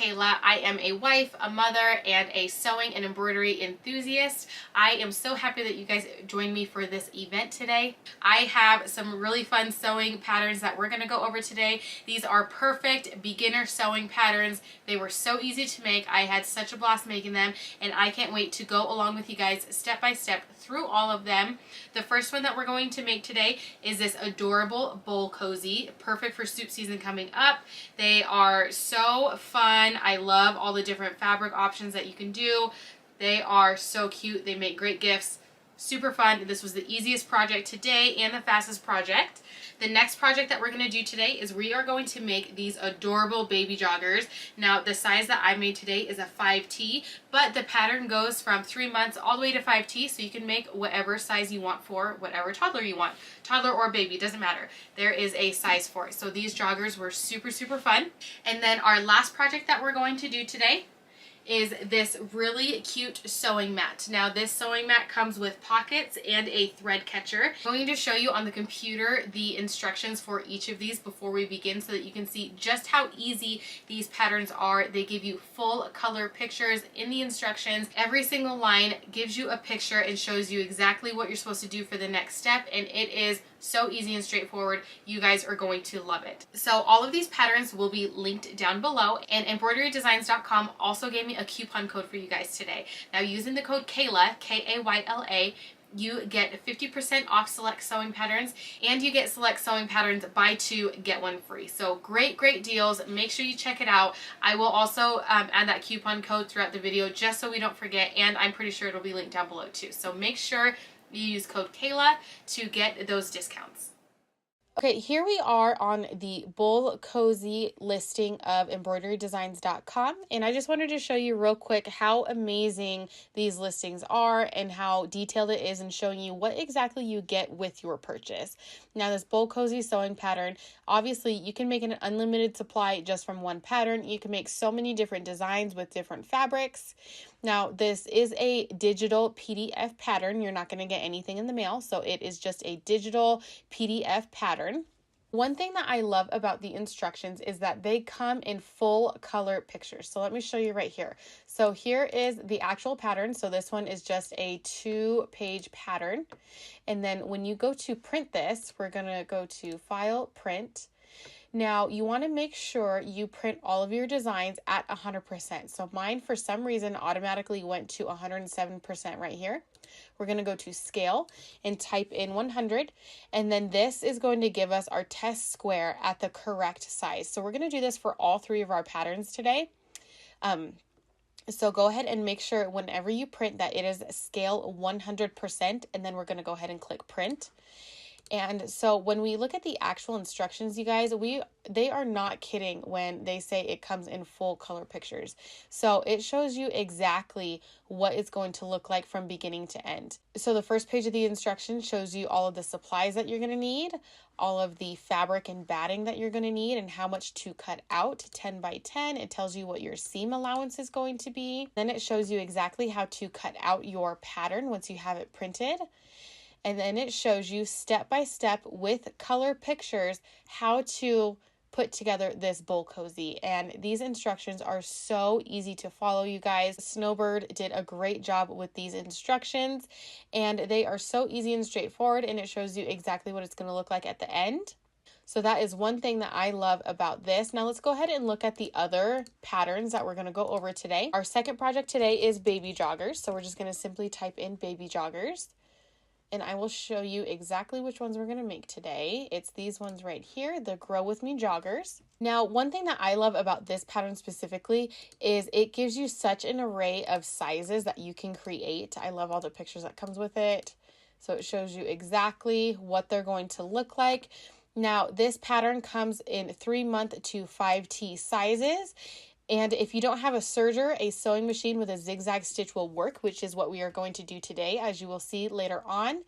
Kayla. I am a wife, a mother, and a sewing and embroidery enthusiast. I am so happy that you guys joined me for this event today. I have some really fun sewing patterns that we're going to go over today. These are perfect beginner sewing patterns. They were so easy to make. I had such a blast making them, and I can't wait to go along with you guys step by step through all of them. The first one that we're going to make today is this adorable bowl cozy, perfect for soup season coming up. They are so fun. I love all the different fabric options that you can do. They are so cute. They make great gifts. Super fun. This was the easiest project today and the fastest project. The next project that we're going to do today is we are going to make these adorable baby joggers. Now, the size that I made today is a 5T, but the pattern goes from 3 months all the way to 5T, so you can make whatever size you want for whatever toddler you want. Toddler or baby, doesn't matter. There is a size for it. So these joggers were super, super fun. And then our last project that we're going to do today is this really cute sewing mat. Now this sewing mat comes with pockets and a thread catcher. I'm going to show you on the computer the instructions for each of these before we begin so that you can see just how easy these patterns are. They give you full color pictures in the instructions. Every single line gives you a picture and shows you exactly what you're supposed to do for the next step, and it is so easy and straightforward. You guys are going to love it. So all of these patterns will be linked down below, and embroiderydesigns.com also gave me a coupon code for you guys today. Now using the code Kayla, K-A-Y-L-A, you get 50% off select sewing patterns, and you get select sewing patterns buy two get one free. So great deals. Make sure you check it out. I will also add that coupon code throughout the video just so we don't forget, and I'm pretty sure it'll be linked down below too. So make sure you use code Kayla to get those discounts. Okay, here we are on the Bowl Cozy listing of embroiderydesigns.com, and I just wanted to show you real quick how amazing these listings are and how detailed it is, and showing you what exactly you get with your purchase. Now this Bowl Cozy sewing pattern, obviously you can make an unlimited supply just from one pattern. You can make so many different designs with different fabrics. Now this is a digital PDF pattern. You're not going to get anything in the mail, so it is just a digital PDF pattern. One thing that I love about the instructions is that they come in full color pictures. So let me show you right here. So here is the actual pattern. So this one is just a 2-page pattern. And then when you go to print this, we're going to go to File, Print. Now, you want to make sure you print all of your designs at 100%. So mine, for some reason, automatically went to 107% right here. We're going to go to Scale and type in 100. And then this is going to give us our test square at the correct size. So we're going to do this for all 3 of our patterns today. So go ahead and make sure whenever you print that it is scale 100%. And then we're going to go ahead and click Print. And so when we look at the actual instructions, you guys, they are not kidding when they say it comes in full color pictures. So it shows you exactly what it's going to look like from beginning to end. So the first page of the instructions shows you all of the supplies that you're going to need, all of the fabric and batting that you're going to need, and how much to cut out, 10 by 10. It tells you what your seam allowance is going to be. Then it shows you exactly how to cut out your pattern once you have it printed. And then it shows you step by step with color pictures how to put together this bowl cozy. And these instructions are so easy to follow, you guys. Snowbird did a great job with these instructions, and they are so easy and straightforward, and it shows you exactly what it's going to look like at the end. So that is one thing that I love about this. Now let's go ahead and look at the other patterns that we're going to go over today. Our second project today is baby joggers. So we're just going to simply type in baby joggers, and I will show you exactly which ones we're going to make today. It's these ones right here, the Grow With Me joggers. Now, one thing that I love about this pattern specifically is it gives you such an array of sizes that you can create. I love all the pictures that comes with it. So it shows you exactly what they're going to look like. Now, this pattern comes in 3-month to 5T sizes. And if you don't have a serger, a sewing machine with a zigzag stitch will work, which is what we are going to do today, as you will see later on.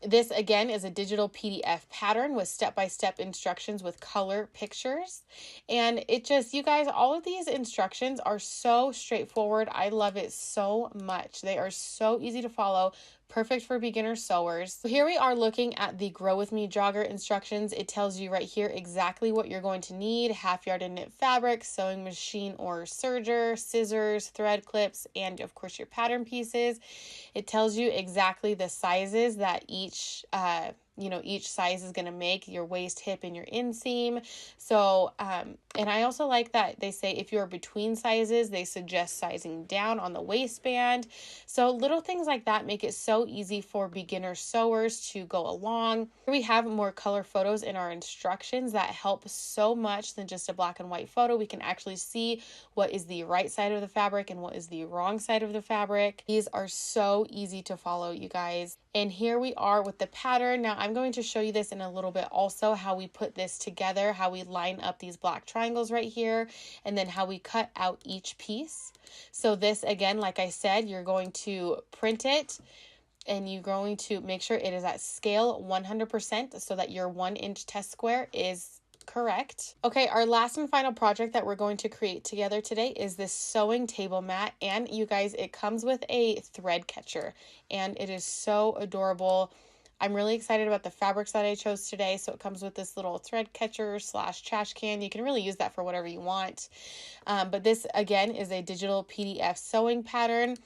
This again is a digital PDF pattern with step-by-step instructions with color pictures. And it just, you guys, all of these instructions are so straightforward. I love it so much. They are so easy to follow. Perfect for beginner sewers. So here we are looking at the Grow With Me jogger instructions. It tells you right here exactly what you're going to need: half yard and knit fabric, sewing machine or serger, scissors, thread clips, and of course your pattern pieces. It tells you exactly the sizes that each each size is going to make: your waist, hip, and your inseam. So, and I also like that they say if you're between sizes, they suggest sizing down on the waistband. So little things like that make it so easy for beginner sewers to go along. Here we have more color photos in our instructions that help so much than just a black and white photo. We can actually see what is the right side of the fabric and what is the wrong side of the fabric. These are so easy to follow, you guys. And here we are with the pattern. Now I'm going to show you this in a little bit also, how we put this together, how we line up these black triangles right here, and then how we cut out each piece. So this, again, like I said, you're going to print it and you're going to make sure it is at scale 100% so that your 1-inch test square is correct. Okay, our last and final project that we're going to create together today is this sewing table mat. And you guys, it comes with a thread catcher and it is so adorable. I'm really excited about the fabrics that I chose today. So it comes with this little thread catcher / trash can. You can really use that for whatever you want. But this again is a digital PDF sewing pattern.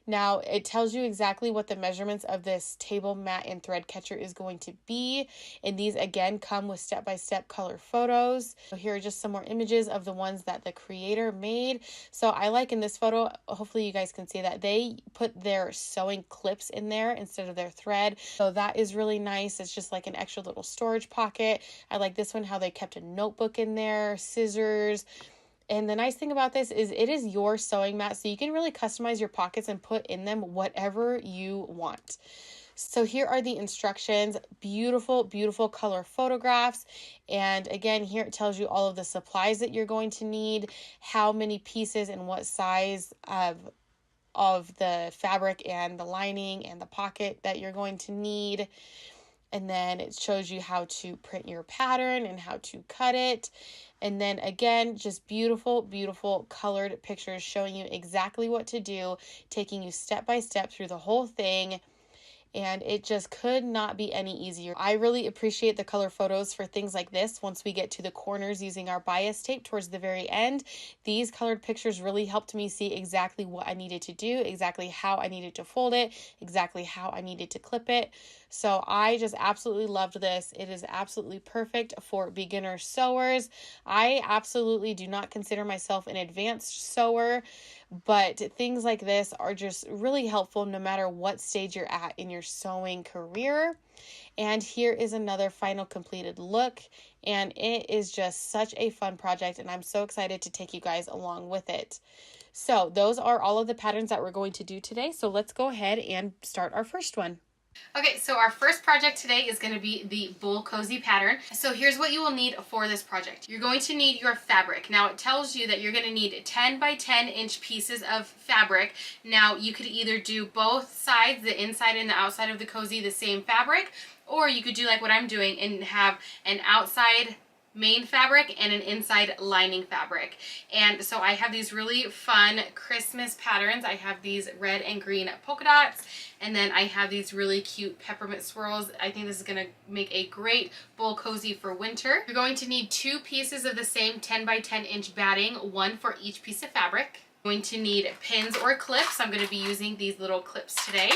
Now it tells you exactly what the measurements of this table mat and thread catcher is going to be. And these again come with step-by-step color photos. So here are just some more images of the ones that the creator made. So I like in this photo, hopefully you guys can see that they put their sewing clips in there instead of their thread. So that is really nice. It's just like an extra little storage pocket. I like this one, how they kept a notebook in there, scissors. And the nice thing about this is it is your sewing mat, so you can really customize your pockets and put in them whatever you want. So here are the instructions. Beautiful, beautiful color photographs. And again, here it tells you all of the supplies that you're going to need, how many pieces and what size of the fabric and the lining and the pocket that you're going to need. And then it shows you how to print your pattern and how to cut it. And then again, just beautiful, beautiful colored pictures showing you exactly what to do, taking you step by step through the whole thing. And it just could not be any easier. I really appreciate the color photos for things like this. Once we get to the corners using our bias tape towards the very end, these colored pictures really helped me see exactly what I needed to do, exactly how I needed to fold it, exactly how I needed to clip it. So I just absolutely loved this. It is absolutely perfect for beginner sewers. I absolutely do not consider myself an advanced sewer, but things like this are just really helpful no matter what stage you're at in your sewing career. And here is another final completed look, and it is just such a fun project, and I'm so excited to take you guys along with it. So those are all of the patterns that we're going to do today. So let's go ahead and start our first one. Okay, so our first project today is going to be the Bull Cozy pattern. So here's what you will need for this project. You're going to need your fabric. Now it tells you that you're going to need 10 by 10 inch pieces of fabric. Now you could either do both sides, the inside and the outside of the cozy, the same fabric, or you could do like what I'm doing and have an outside main fabric and an inside lining fabric. And so I have these really fun Christmas patterns. I have these red and green polka dots, and then I have these really cute peppermint swirls. I think this is going to make a great Bull Cozy for winter. You're going to need 2 pieces of the same 10 by 10 inch batting, 1 for each piece of fabric. You're going to need pins or clips. I'm going to be using these little clips today.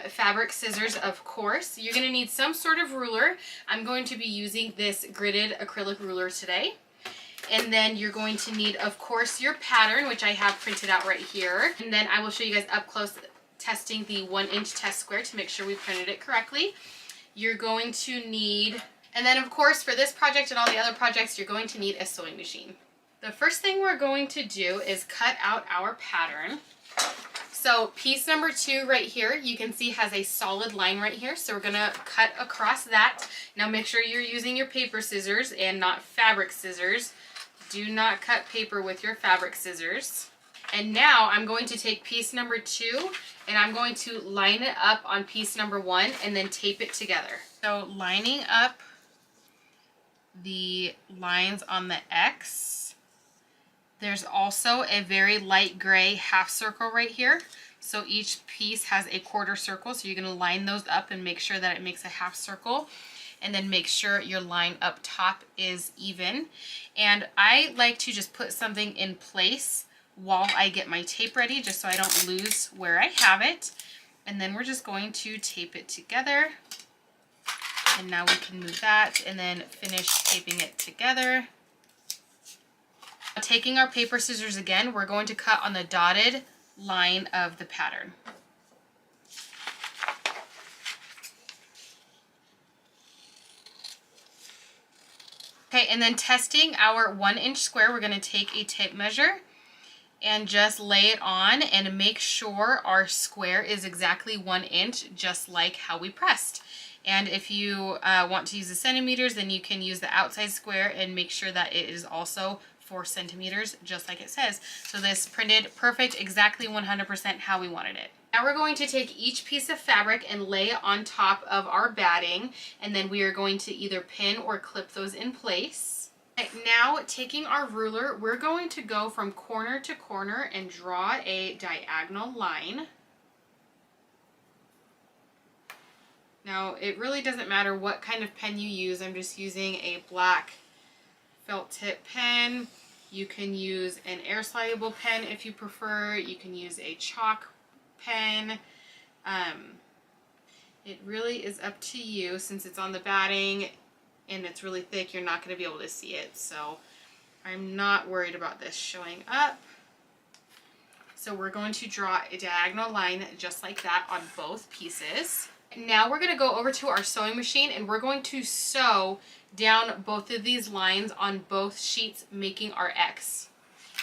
Fabric scissors, of course. You're going to need some sort of ruler. I'm going to be using this gridded acrylic ruler today. And then you're going to need, of course, your pattern, which I have printed out right here. And then I will show you guys up close testing the 1-inch test square to make sure we printed it correctly. You're going to need, and then of course for this project and all the other projects, you're going to need a sewing machine. The first thing we're going to do is cut out our pattern. So piece number 2 right here, you can see has a solid line right here. So we're going to cut across that. Now make sure you're using your paper scissors and not fabric scissors. Do not cut paper with your fabric scissors. And now I'm going to take piece number 2 and I'm going to line it up on piece number 1 and then tape it together. So lining up the lines on the X, there's also a very light gray half circle right here. So each piece has a quarter circle. So you're going to line those up and make sure that it makes a half circle. And then make sure your line up top is even. And I like to just put something in place while I get my tape ready, just so I don't lose where I have it. And then we're just going to tape it together. And now we can move that and then finish taping it together. Taking our paper scissors again, we're going to cut on the dotted line of the pattern. Okay, and then testing our 1-inch square, we're going to take a tape measure and just lay it on and make sure our square is exactly 1 inch, just like how we pressed. And if you want to use the centimeters, then you can use the outside square and make sure that it is also 4 centimeters, just like it says. So this printed perfect, exactly 100% how we wanted it. Now we're going to take each piece of fabric and lay it on top of our batting, and then we are going to either pin or clip those in place. Okay, now taking our ruler, we're going to go from corner to corner and draw a diagonal line. Now it really doesn't matter what kind of pen you use. I'm just using a black felt tip pen. You can use an air soluble pen if you prefer. You can use a chalk pen. It really is up to you. Since it's on the batting and it's really thick, you're not going to be able to see it. So I'm not worried about this showing up. So we're going to draw a diagonal line just like that on both pieces. Now we're going to go over to our sewing machine and we're going to sew down both of these lines on both sheets, making our X.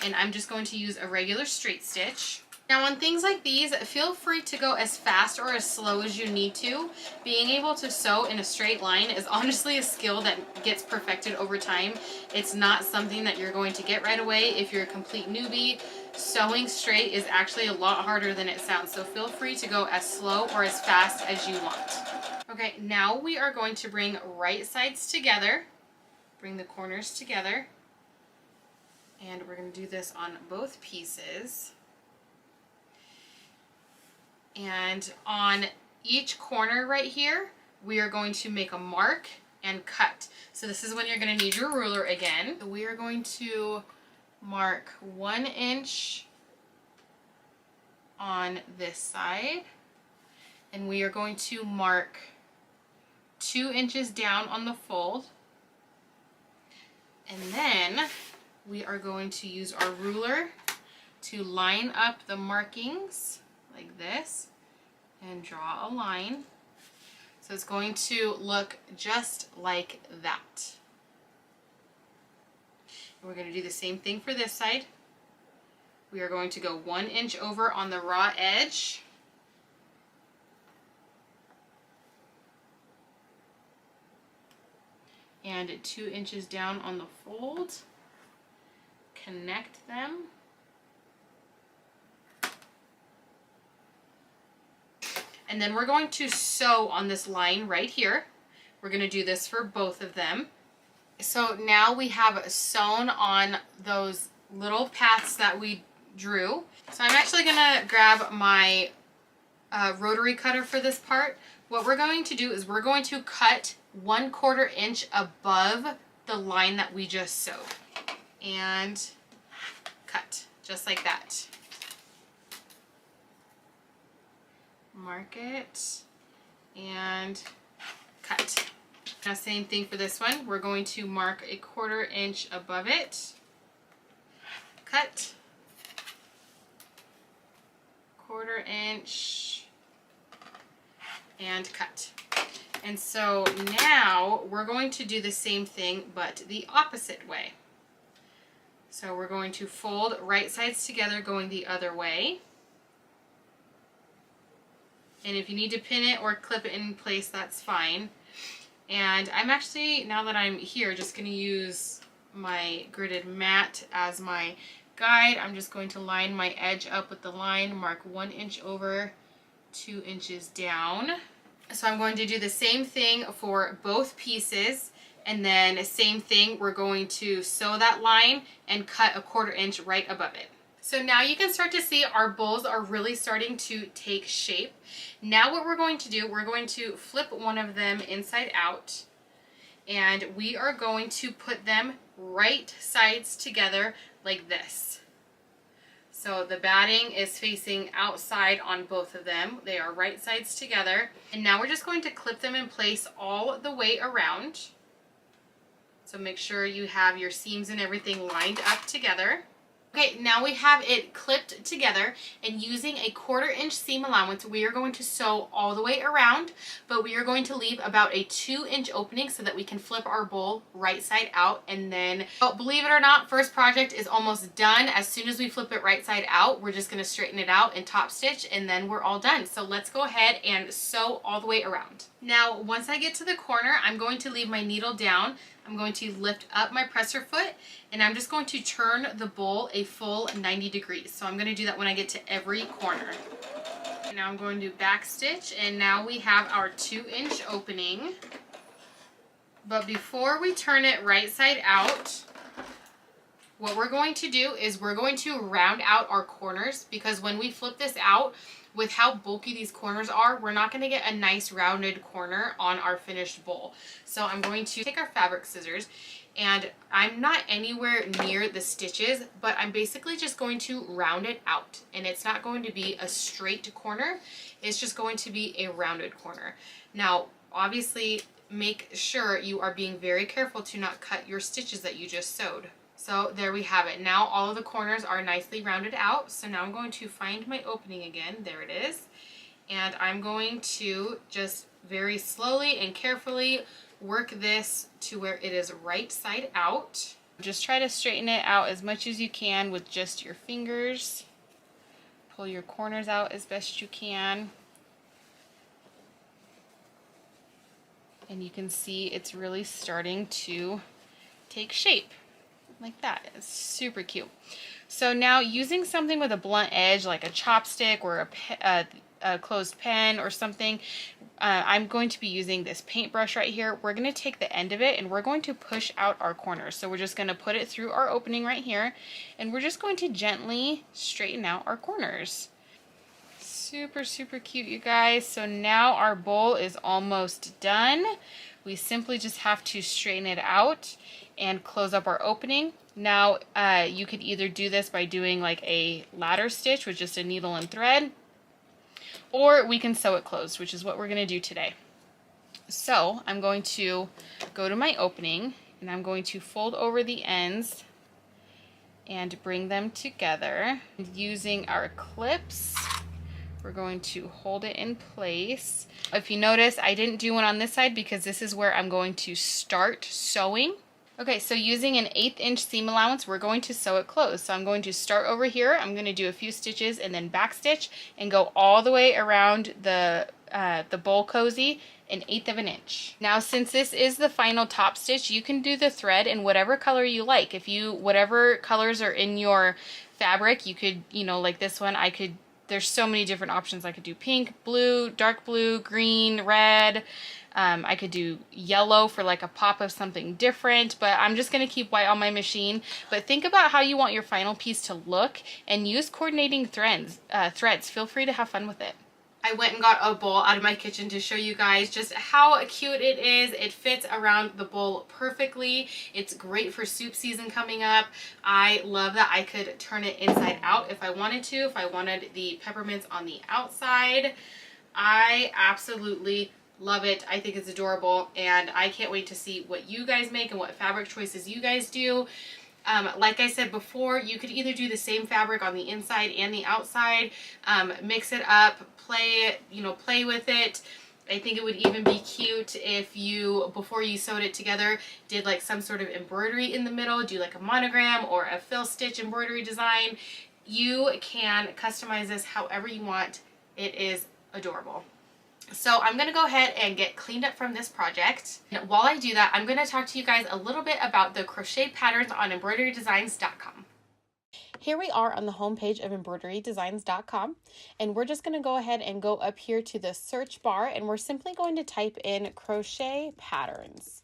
And I'm just going to use a regular straight stitch. Now on things like these, feel free to go as fast or as slow as you need to. Being able to sew in a straight line is honestly a skill that gets perfected over time. It's not something that you're going to get right away if you're a complete newbie. Sewing straight is actually a lot harder than it sounds, so feel free to go as slow or as fast as you want. Okay, now we are going to bring right sides together, bring the corners together, and we're going to do this on both pieces. And on each corner right here, we are going to make a mark and cut. So this is when you're going to need your ruler again. So we are going to mark 1 inch on this side, and we are going to mark 2 inches down on the fold, and then we are going to use our ruler to line up the markings like this and draw a line. So it's going to look just like that. We're going to do the same thing for this side. We are going to go 1 inch over on the raw edge. And 2 inches down on the fold. Connect them. And then we're going to sew on this line right here. We're going to do this for both of them. So now we have sewn on those little paths that we drew. So I'm actually going to grab my rotary cutter for this part. What we're going to do is we're going to cut 1/4 inch above the line that we just sewed. And cut, just like that. Mark it and cut. Now same thing for this one. We're going to mark 1/4 inch above it, cut, 1/4 inch, and cut. And so now we're going to do the same thing but the opposite way. So we're going to fold right sides together going the other way. And if you need to pin it or clip it in place, that's fine. And I'm actually, now that I'm here, just going to use my gridded mat as my guide, I'm just going to line my edge up with the line, mark 1 inch over, 2 inches down. So I'm going to do the same thing for both pieces, and then same thing, we're going to sew that line and cut a 1/4 inch right above it. So now you can start to see our bowls are really starting to take shape. Now what we're going to do, we're going to flip one of them inside out, and we are going to put them right sides together like this. So the batting is facing outside on both of them. They are right sides together. And now we're just going to clip them in place all the way around. So make sure you have your seams and everything lined up together. Okay, now we have it clipped together, and using a 1/4 inch seam allowance, we are going to sew all the way around, but we are going to leave about a 2 inch opening so that we can flip our bowl right side out. And then, oh, believe it or not, first project is almost done. As soon as we flip it right side out, we're just going to straighten it out and top stitch, and then we're all done. So let's go ahead and sew all the way around. Now, once I get to the corner, I'm going to leave my needle down. I'm going to lift up my presser foot, and I'm just going to turn the bowl a full 90 degrees. So I'm going to do that when I get to every corner. And now I'm going to back stitch, and now we have our 2 inch opening. But before we turn it right side out, what we're going to do is we're going to round out our corners, because when we flip this out, with how bulky these corners are, we're not going to get a nice rounded corner on our finished bowl. So I'm going to take our fabric scissors, and I'm not anywhere near the stitches, but I'm basically just going to round it out. And it's not going to be a straight corner, it's just going to be a rounded corner. Now, obviously, make sure you are being very careful to not cut your stitches that you just sewed. So there we have it. Now all of the corners are nicely rounded out. So now I'm going to find my opening again. There it is. And I'm going to just very slowly and carefully work this to where it is right side out. Just try to straighten it out as much as you can with just your fingers. Pull your corners out as best you can. And you can see it's really starting to take shape. Like that. It's super cute. So now, using something with a blunt edge like a chopstick or a closed pen or something, I'm going to be using this paintbrush right here. We're going to take the end of it and we're going to push out our corners. So we're just going to put it through our opening right here, and we're just going to gently straighten out our corners. Super, super cute, you guys. So now our bowl is almost done. We simply just have to straighten it out and close up our opening. Now, you could either do this by doing like a ladder stitch with just a needle and thread, or we can sew it closed, which is what we're going to do today. So I'm going to go to my opening, and I'm going to fold over the ends and bring them together. Using our clips, we're going to hold it in place. If you notice, I didn't do one on this side because this is where I'm going to start sewing. Okay, so using an 1/8 inch seam allowance, we're going to sew it closed. So I'm going to start over here. I'm going to do a few stitches and then back stitch and go all the way around the bowl cozy, 1/8 inch. Now, since this is the final top stitch, you can do the thread in whatever color you like. Whatever colors are in your fabric, you could, like this one, there's so many different options. I could do pink, blue, dark blue, green, red. I could do yellow for like a pop of something different, but I'm just going to keep white on my machine. But think about how you want your final piece to look and use coordinating threads. Feel free to have fun with it. I went and got a bowl out of my kitchen to show you guys just how cute it is. It fits around the bowl perfectly. It's great for soup season coming up. I love that I could turn it inside out if I wanted to, if I wanted the peppermints on the outside. I absolutely love it. I think it's adorable, and I can't wait to see what you guys make and what fabric choices you guys do. Like I said before, you could either do the same fabric on the inside and the outside, mix it up, play with it. I think it would even be cute if you, before you sewed it together, did like some sort of embroidery in the middle, do like a monogram or a fill stitch embroidery design. You can customize this however you want. It is adorable. So I'm going to go ahead and get cleaned up from this project. And while I do that, I'm going to talk to you guys a little bit about the crochet patterns on embroiderydesigns.com. Here we are on the homepage of embroiderydesigns.com, and we're just going to go ahead and go up here to the search bar, and we're simply going to type in crochet patterns.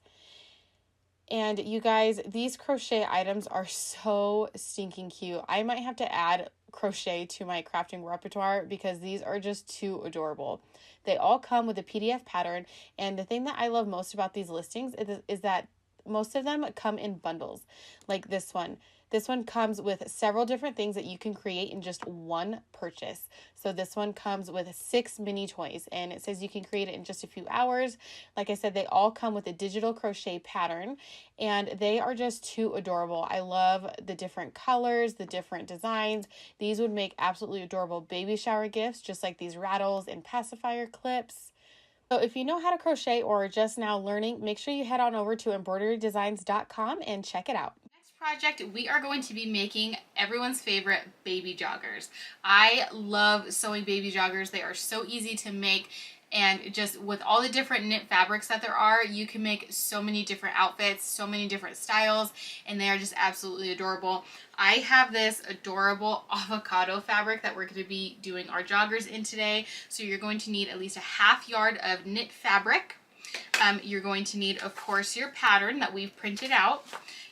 And you guys, these crochet items are so stinking cute. I might have to add crochet to my crafting repertoire because these are just too adorable. They all come with a PDF pattern, and the thing that I love most about these listings is that most of them come in bundles, like this one. This one comes with several different things that you can create in just one purchase. So this one comes with 6 mini toys, and it says you can create it in just a few hours. Like I said, they all come with a digital crochet pattern, and they are just too adorable. I love the different colors, the different designs. These would make absolutely adorable baby shower gifts, just like these rattles and pacifier clips. So if you know how to crochet or are just now learning, make sure you head on over to embroiderydesigns.com and check it out. Next project, we are going to be making everyone's favorite baby joggers. I love sewing baby joggers. They are so easy to make, and just with all the different knit fabrics that there are, you can make so many different outfits, so many different styles, and they are just absolutely adorable. I have this adorable avocado fabric that we're going to be doing our joggers in today. So you're going to need at least a half yard of knit fabric. You're going to need, of course, your pattern that we've printed out.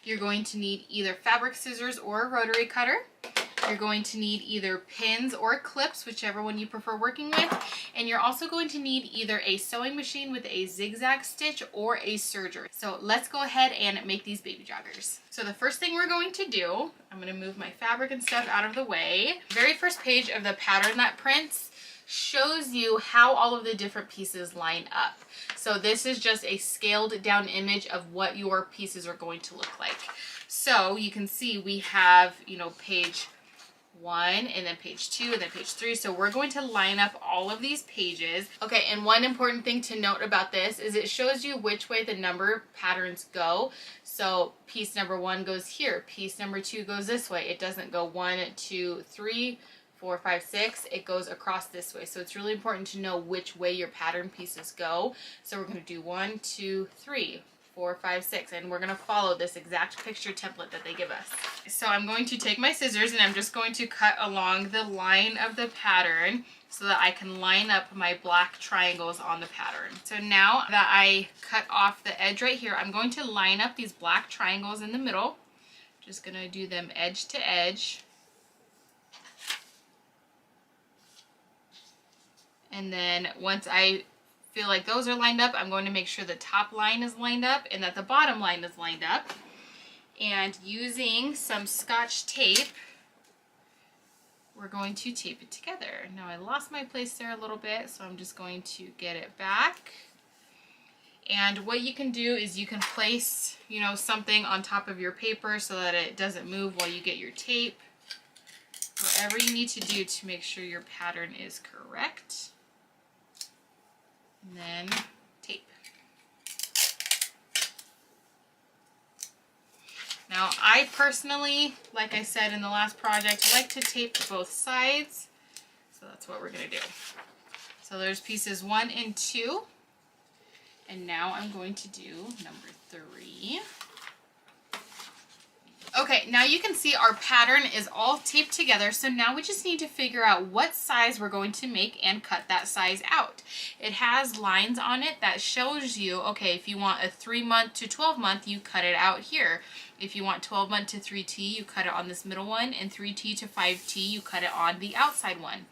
You're going to need either fabric scissors or a rotary cutter. You're going to need either pins or clips, whichever one you prefer working with. And you're also going to need either a sewing machine with a zigzag stitch or a serger. So let's go ahead and make these baby joggers. So the first thing we're going to do, I'm going to move my fabric and stuff out of the way. The very first page of the pattern that prints shows you how all of the different pieces line up. So this is just a scaled down image of what your pieces are going to look like. So you can see we have, page 1 and then page 2 and then page 3. So we're going to line up all of these pages. Okay, and one important thing to note about this is it shows you which way the number patterns go. So piece number 1 goes here, piece number 2 goes this way. It doesn't go 1, 2, 3, 4, 5, 6. It goes across this way. So it's really important to know which way your pattern pieces go. So we're going to do 1, 2, 3, 4, 5, 6, and we're going to follow this exact picture template that they give us. So I'm going to take my scissors and I'm just going to cut along the line of the pattern so that I can line up my black triangles on the pattern. So now that I cut off the edge right here, I'm going to line up these black triangles in the middle. Just going to do them edge to edge. And then once I feel like those are lined up, I'm going to make sure the top line is lined up and that the bottom line is lined up. And using some Scotch tape, we're going to tape it together. Now I lost my place there a little bit, so I'm just going to get it back. And what you can do is you can place, something on top of your paper so that it doesn't move while you get your tape. Whatever you need to do to make sure your pattern is correct. And then tape. Now I personally, like I said in the last project, like to tape both sides. So that's what we're going to do. So there's pieces 1 and 2. And now I'm going to do number 3. Okay, now you can see our pattern is all taped together, so now we just need to figure out what size we're going to make and cut that size out. It has lines on it that shows you, okay, if you want a 3-month to 12-month, you cut it out here. If you want 12-month to 3T, you cut it on this middle one, and 3T to 5T, you cut it on the outside one.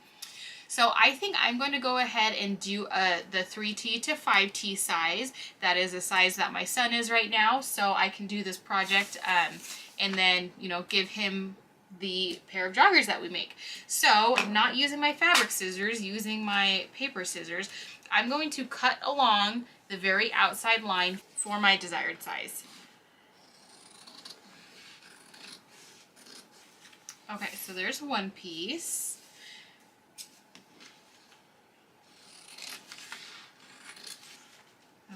So I think I'm going to go ahead and do the 3T to 5T size. That is a size that my son is right now, so I can do this project and then, give him the pair of joggers that we make. So, not using my fabric scissors, using my paper scissors, I'm going to cut along the very outside line for my desired size. Okay, so there's one piece.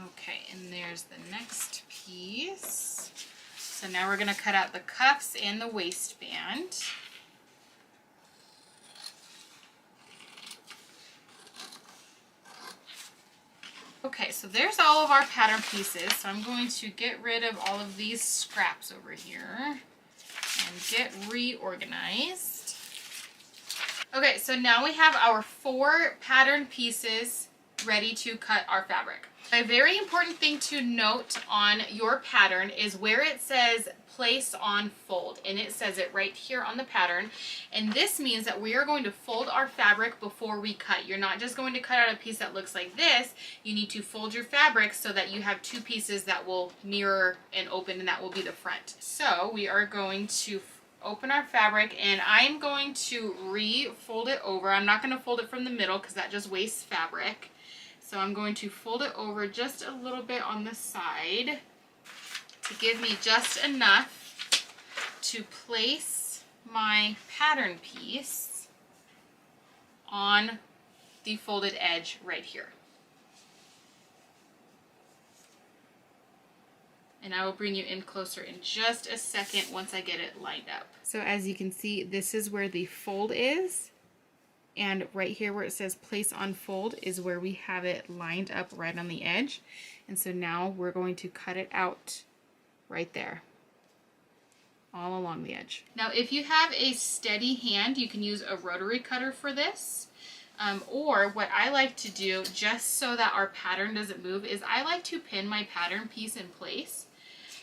Okay, and there's the next piece. So now we're going to cut out the cuffs and the waistband. Okay, so there's all of our pattern pieces. So I'm going to get rid of all of these scraps over here. and get reorganized. Okay, so now we have our 4 pattern pieces ready to cut our fabric. A very important thing to note on your pattern is where it says place on fold, and it says it right here on the pattern, and this means that we are going to fold our fabric before we cut. You're not just going to cut out a piece that looks like this. You need to fold your fabric so that you have 2 pieces that will mirror and open, and that will be the front. So we are going to open our fabric, and I'm going to re-fold it over. I'm not going to fold it from the middle because that just wastes fabric. So I'm going to fold it over just a little bit on the side to give me just enough to place my pattern piece on the folded edge right here. And I will bring you in closer in just a second once I get it lined up. So as you can see, this is where the fold is. And right here where it says place on fold is where we have it lined up right on the edge. And so now we're going to cut it out right there, all along the edge. Now if you have a steady hand, you can use a rotary cutter for this. Or what I like to do, just so that our pattern doesn't move, is I like to pin my pattern piece in place.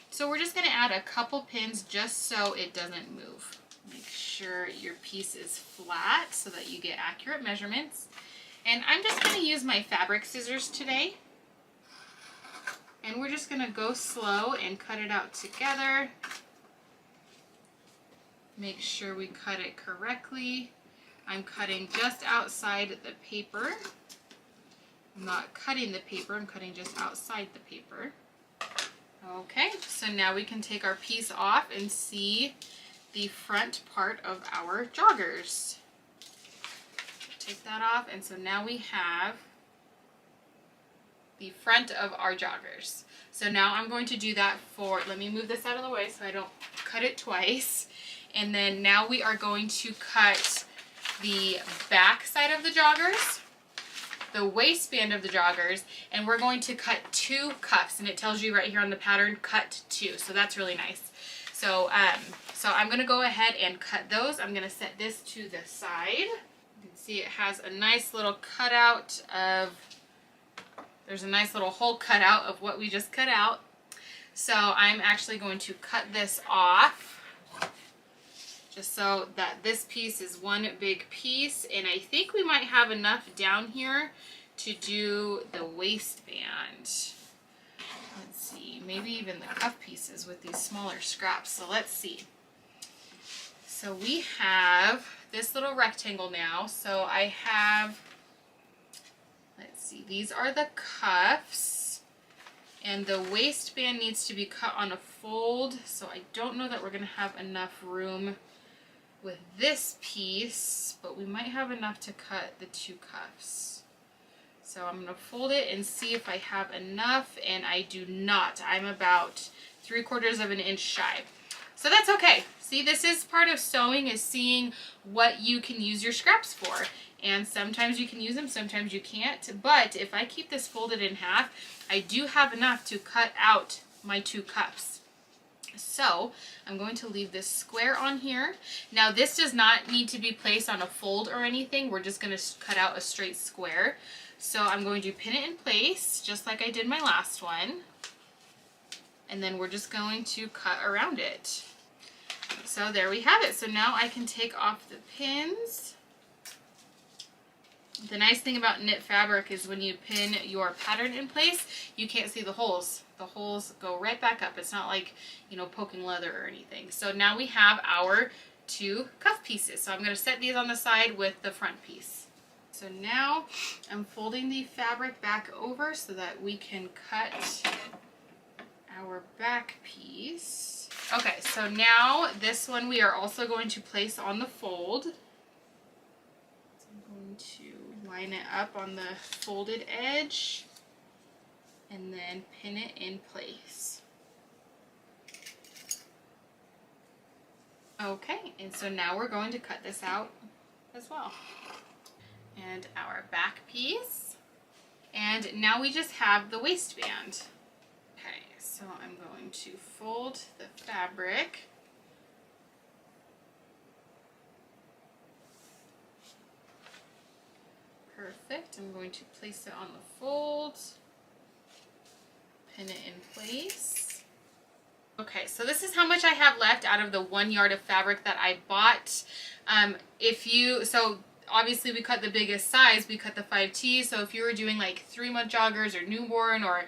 So we're just going to add a couple pins just so it doesn't move. Make sure your piece is flat so that you get accurate measurements. And I'm just going to use my fabric scissors today. And we're just going to go slow and cut it out together. Make sure we cut it correctly. I'm cutting just outside the paper. I'm not cutting the paper, I'm cutting just outside the paper. Okay, so now we can take our piece off and see the front part of our joggers. Take that off, and so now we have the front of our joggers. So now I'm going to do that for, let me move this out of the way so I don't cut it twice. And then now we are going to cut the back side of the joggers, the waistband of the joggers, and we're going to cut 2 cuffs, and it tells you right here on the pattern, cut 2, so that's really nice. So, I'm going to go ahead and cut those. I'm going to set this to the side. You can see it has a nice little cutout of, there's a nice little hole cut out of what we just cut out. So I'm actually going to cut this off, just so that this piece is one big piece, and I think we might have enough down here to do the waistband. Let's see, maybe even the cuff pieces with these smaller scraps. So let's see. So we have this little rectangle now. So I have, let's see, these are the cuffs, and the waistband needs to be cut on a fold. So I don't know that we're going to have enough room with this piece, but we might have enough to cut the 2 cuffs. So I'm going to fold it and see if I have enough, and I do not. I'm about 3/4 of an inch shy. So that's okay. See, this is part of sewing, is seeing what you can use your scraps for. And sometimes you can use them, sometimes you can't. But if I keep this folded in half, I do have enough to cut out my 2 cuffs. So I'm going to leave this square on here. Now this does not need to be placed on a fold or anything. We're just going to cut out a straight square. So I'm going to pin it in place just like I did my last one. And then we're just going to cut around it. So there we have it. So now I can take off the pins. The nice thing about knit fabric is when you pin your pattern in place, you can't see the holes. The holes go right back up. It's not like, you know, poking leather or anything. So now we have our 2 cuff pieces. So I'm going to set these on the side with the front piece. So now I'm folding the fabric back over so that we can cut our back piece. Okay, so now this one we are also going to place on the fold. So I'm going to line it up on the folded edge and then pin it in place. Okay, and so now we're going to cut this out as well. And our back piece. And now we just have the waistband. Okay, so I'm going to fold the fabric Perfect. I'm going to place it on the fold, pin it in place. Okay, so this is how much I have left out of the 1 yard of fabric that I bought. So obviously we cut the biggest size, we cut the 5T, so if you were doing like 3-month joggers or newborn or,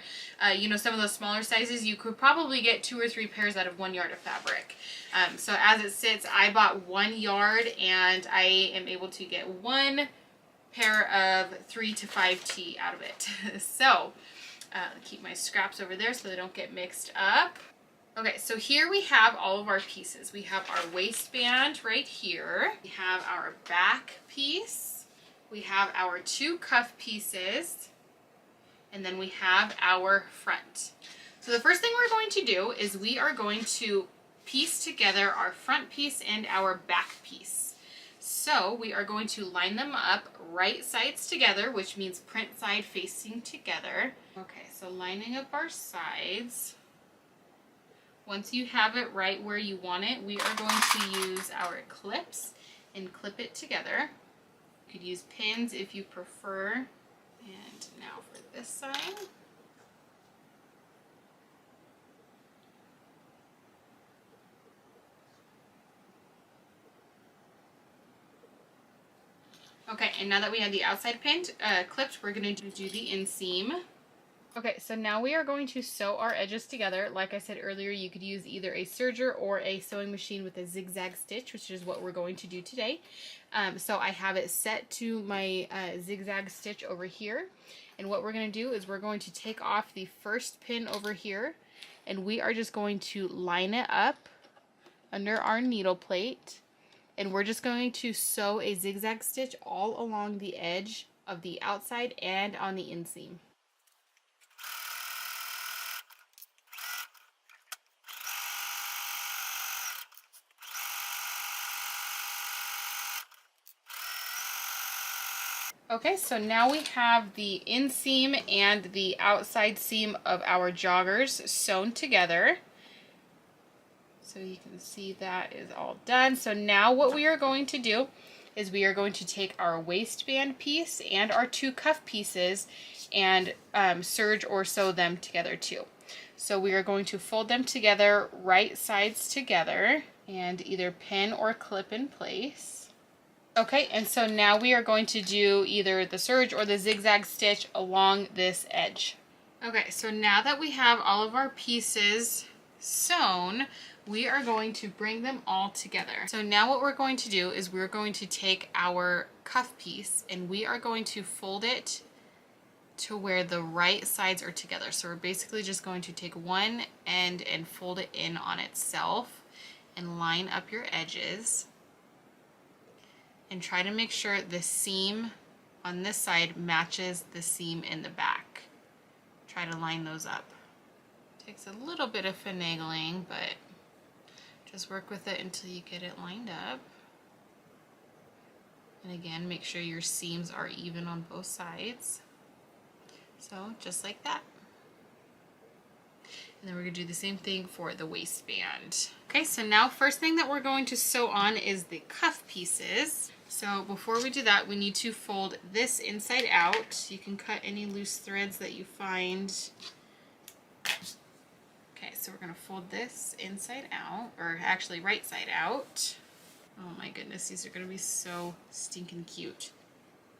some of those smaller sizes, you could probably get 2 or 3 pairs out of 1 yard of fabric. So as it sits, I bought 1 yard and I am able to get 1 pair of 3 to 5T out of it. So keep my scraps over there so they don't get mixed up. Okay, so here we have all of our pieces. We have our waistband right here. We have our back piece. We have our 2 cuff pieces. And then we have our front. So the first thing we're going to do is we are going to piece together our front piece and our back piece. So we are going to line them up right sides together, which means print side facing together. Okay, so lining up our sides. Once you have it right where you want it, we are going to use our clips and clip it together. You could use pins if you prefer. And now for this side. Okay, and now that we have the outside pinned, clipped, we're going to do the inseam. Okay, so now we are going to sew our edges together. Like I said earlier, you could use either a serger or a sewing machine with a zigzag stitch, which is what we're going to do today. So I have it set to my zigzag stitch over here. And what we're going to do is we're going to take off the first pin over here, and we are just going to line it up under our needle plate. And we're just going to sew a zigzag stitch all along the edge of the outside and on the inseam. Okay, so now we have the inseam and the outside seam of our joggers sewn together. So you can see that is all done. So now what we are going to do is we are going to take our waistband piece and our 2 cuff pieces and serge or sew them together too. So we are going to fold them together right sides together and either pin or clip in place. Okay, and so now we are going to do either the serge or the zigzag stitch along this edge. Okay, so now that we have all of our pieces sewn, we are going to bring them all together. So now what we're going to do is we're going to take our cuff piece and we are going to fold it to where the right sides are together. So we're basically just going to take one end and fold it in on itself and line up your edges. And try to make sure the seam on this side matches the seam in the back. Try to line those up. Takes a little bit of finagling, but just work with it until you get it lined up. And again, make sure your seams are even on both sides. So just like that. And then we're going to do the same thing for the waistband. Okay, so now first thing that we're going to sew on is the cuff pieces. So before we do that, we need to fold this inside out. You can cut any loose threads that you find. Okay, so we're going to fold this inside out, or actually right side out. Oh my goodness, these are going to be so stinking cute.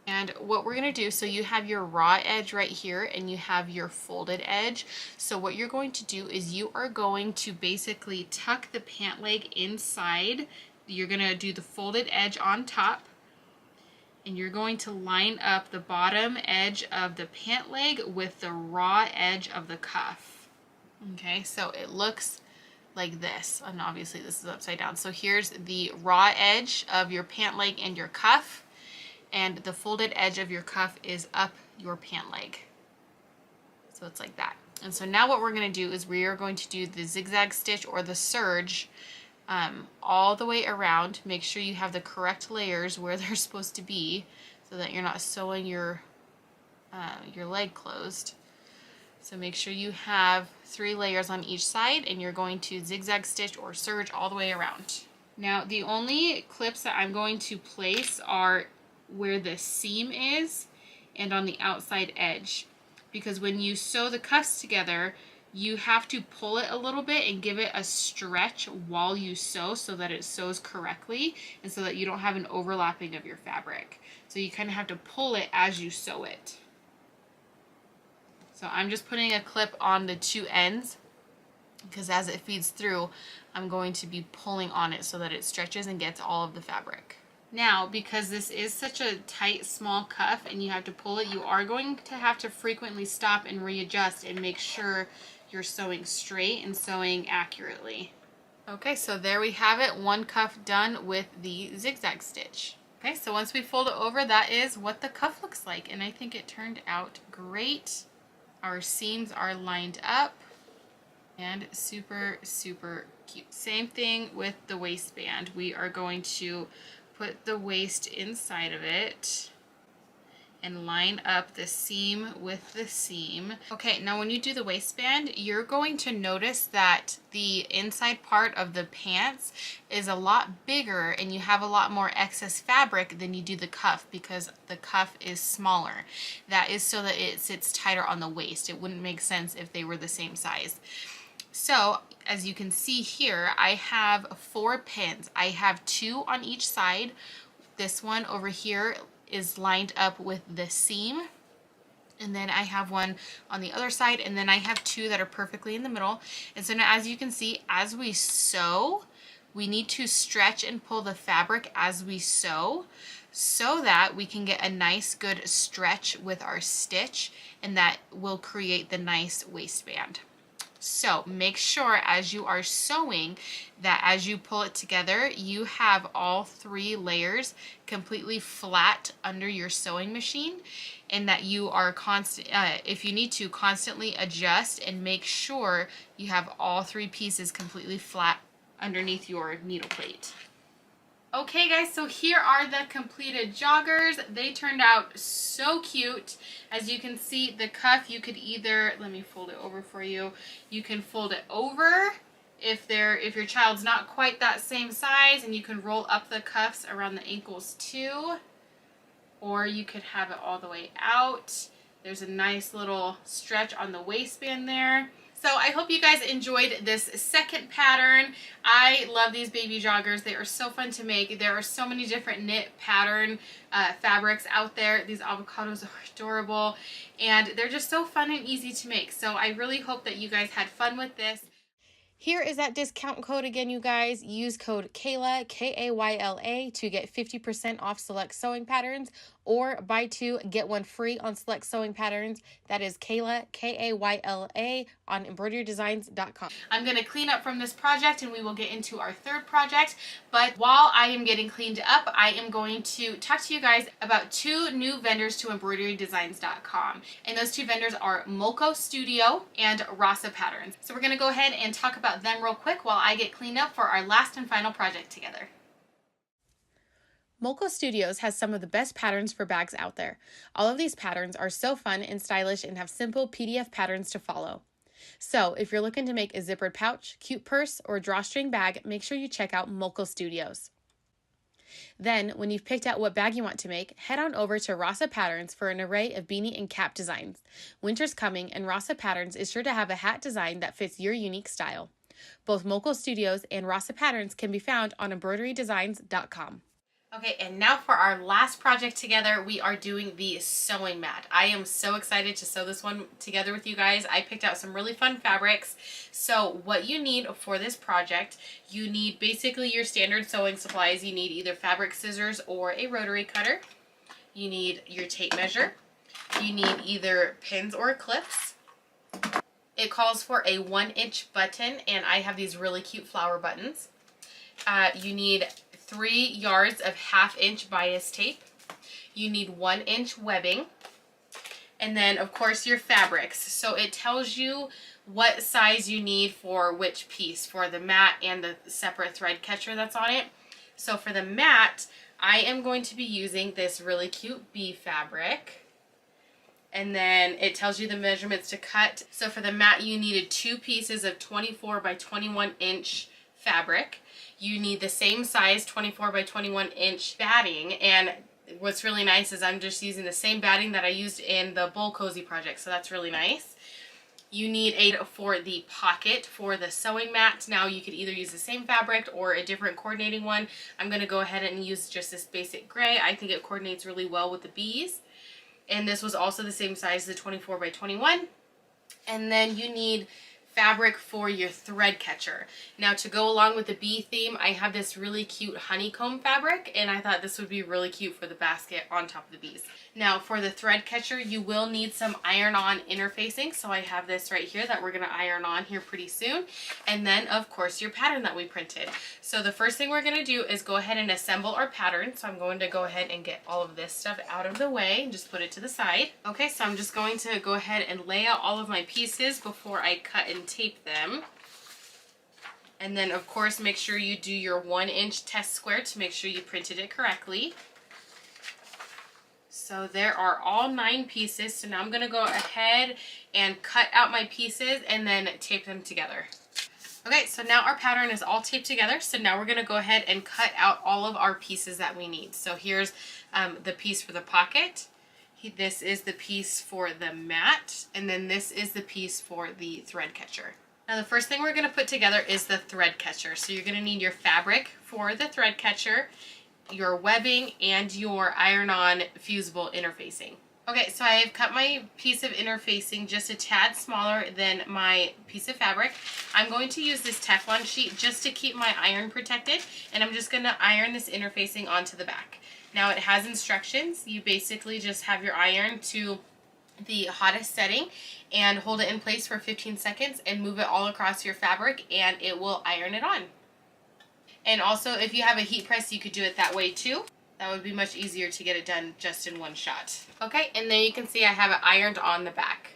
And what we're going to do, so you have your raw edge right here and you have your folded edge. So what you're going to do is you are going to basically tuck the pant leg inside. You're going to do the folded edge on top. And you're going to line up the bottom edge of the pant leg with the raw edge of the cuff. Okay, so it looks like this. And obviously this is upside down. So here's the raw edge of your pant leg and your cuff. And the folded edge of your cuff is up your pant leg. So it's like that. And so now what we're going to do is we are going to do the zigzag stitch or the serge all the way around. Make sure you have the correct layers where they're supposed to be so that you're not sewing your leg closed. So make sure you have 3 layers on each side and you're going to zigzag stitch or serge all the way around. Now the only clips that I'm going to place are where the seam is and on the outside edge. Because when you sew the cuffs together, you have to pull it a little bit and give it a stretch while you sew so that it sews correctly and so that you don't have an overlapping of your fabric. So you kind of have to pull it as you sew it. So I'm just putting a clip on the two ends because as it feeds through, I'm going to be pulling on it so that it stretches and gets all of the fabric. Now, because this is such a tight, small cuff and you have to pull it, you are going to have to frequently stop and readjust and make sure you're sewing straight and sewing accurately. Okay, so there we have it, one cuff done with the zigzag stitch. Okay, so once we fold it over, that is what the cuff looks like, and I think it turned out great. Our seams are lined up and super, super cute. Same thing with the waistband. We are going to put the waist inside of it and line up the seam with the seam. Okay, now when you do the waistband, you're going to notice that the inside part of the pants is a lot bigger and you have a lot more excess fabric than you do the cuff because the cuff is smaller. That is so that it sits tighter on the waist. It wouldn't make sense if they were the same size. So as you can see here, I have 4 pins. I have 2 on each side. This one over here is lined up with the seam, and then I have one on the other side, and then I have 2 that are perfectly in the middle. And so now as you can see, as we sew, we need to stretch and pull the fabric as we sew so that we can get a nice good stretch with our stitch, and that will create the nice waistband. So make sure as you are sewing that as you pull it together, you have all 3 layers completely flat under your sewing machine, and that you are if you need to, constantly adjust and make sure you have all 3 pieces completely flat underneath your needle plate. Okay guys, so here are the completed joggers. They turned out so cute. As you can see, the cuff, you could either, let me fold it over for you. You can fold it over if your child's not quite that same size, and you can roll up the cuffs around the ankles too. Or you could have it all the way out. There's a nice little stretch on the waistband there. So I hope you guys enjoyed this second pattern. I love these baby joggers. They are so fun to make. There are so many different knit pattern fabrics out there. These avocados are adorable, and they're just so fun and easy to make. So I really hope that you guys had fun with this. Here is that discount code again, you guys. Use code KAYLA, K-A-Y-L-A, to get 50% off select sewing patterns, or buy 2, get 1 free on select sewing patterns. That is KAYLA, K-A-Y-L-A, on embroiderydesigns.com. I'm going to clean up from this project and we will get into our third project. But while I am getting cleaned up, I am going to talk to you guys about 2 new vendors to embroiderydesigns.com. And those 2 vendors are Molko Studio and Rasa Patterns. So we're going to go ahead and talk about them real quick while I get cleaned up for our last and final project together. Molko Studios has some of the best patterns for bags out there. All of these patterns are so fun and stylish and have simple PDF patterns to follow. So if you're looking to make a zippered pouch, cute purse, or drawstring bag, make sure you check out Molko Studios. Then, when you've picked out what bag you want to make, head on over to Rasa Patterns for an array of beanie and cap designs. Winter's coming, and Rasa Patterns is sure to have a hat design that fits your unique style. Both Molko Studios and Rasa Patterns can be found on embroiderydesigns.com. Okay, and now for our last project together, we are doing the sewing mat. I am so excited to sew this one together with you guys. I picked out some really fun fabrics. So what you need for this project, you need basically your standard sewing supplies. You need either fabric scissors or a rotary cutter. You need your tape measure. You need either pins or clips. It calls for a 1-inch button, and I have these really cute flower buttons. You need 3 yards of 1/2-inch bias tape. You need 1-inch webbing, and then of course your fabrics. So it tells you what size you need for which piece, for the mat and the separate thread catcher that's on it. So for the mat, I am going to be using this really cute bee fabric, and then it tells you the measurements to cut. So for the mat, you needed 2 pieces of 24 by 21 inch fabric. You need the same size 24 by 21 inch batting, and what's really nice is I'm just using the same batting that I used in the Bowl Cozy project, so that's really nice. You need a for the pocket for the sewing mat. Now you could either use the same fabric or a different coordinating one. I'm going to go ahead and use just this basic gray. I think it coordinates really well with the bees. And this was also the same size, the 24 by 21. And then you need fabric for your thread catcher. Now to go along with the bee theme, I have this really cute honeycomb fabric, and I thought this would be really cute for the basket on top of the bees. Now for the thread catcher, you will need some iron-on interfacing, so I have this right here that we're going to iron on here pretty soon. And then of course your pattern that we printed. So the first thing we're going to do is go ahead and assemble our pattern. So I'm going to go ahead and get all of this stuff out of the way and just put it to the side. Okay, so I'm just going to go ahead and lay out all of my pieces before I cut and tape them. And then of course make sure you do your 1-inch test square to make sure you printed it correctly. So there are all 9 pieces. So now I'm going to go ahead and cut out my pieces and then tape them together. Okay, so now our pattern is all taped together. So now we're going to go ahead and cut out all of our pieces that we need. So here's the piece for the pocket. This is the piece for the mat, and then this is the piece for the thread catcher. Now the first thing we're going to put together is the thread catcher. So you're going to need your fabric for the thread catcher, your webbing, and your iron-on fusible interfacing. Okay, so I have cut my piece of interfacing just a tad smaller than my piece of fabric. I'm going to use this Teflon sheet just to keep my iron protected, and I'm just going to iron this interfacing onto the back. Now it has instructions. You basically just have your iron to the hottest setting and hold it in place for 15 seconds and move it all across your fabric, and it will iron it on. And also if you have a heat press, you could do it that way too. That would be much easier to get it done just in one shot. Okay, and there you can see I have it ironed on the back.